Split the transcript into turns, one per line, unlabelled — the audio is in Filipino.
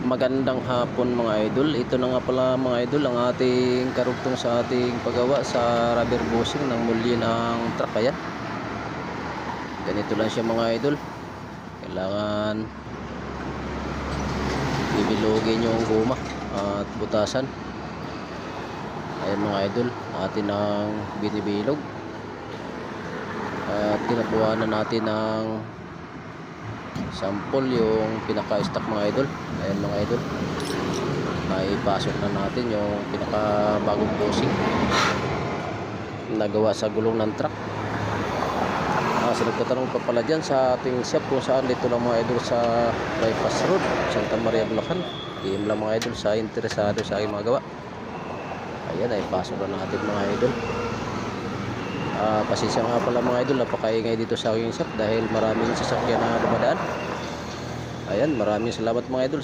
Magandang hapon mga idol. Ito na nga pala mga idol ang ating karugtong sa ating paggawa sa rubber bushing ng mulye ng truck. Ayan. Ganito lang siya mga idol. Kailangan bibilugin yung guma at butasan. Ayan mga idol, atin ang binibilog. At ginabuha na natin ng sample yung pinaka-stock mga idol. Ayan mga idol, naipasok na natin yung pinaka-bagong bushing nagawa sa gulong ng truck. So nagtatanong pa pala dyan sa ating shop kung saan dito lang mga idol sa Bypass Road, Santa Maria, Bulacan. PM lang mga idol sa interesado sa aking mga gawa. Ayan, naipasok na natin mga idol. Pasensya nga pala mga idol, napakaingay dito sa aking shop dahil maraming sasakyan na dumadaan. Ayan, maraming salamat mga idol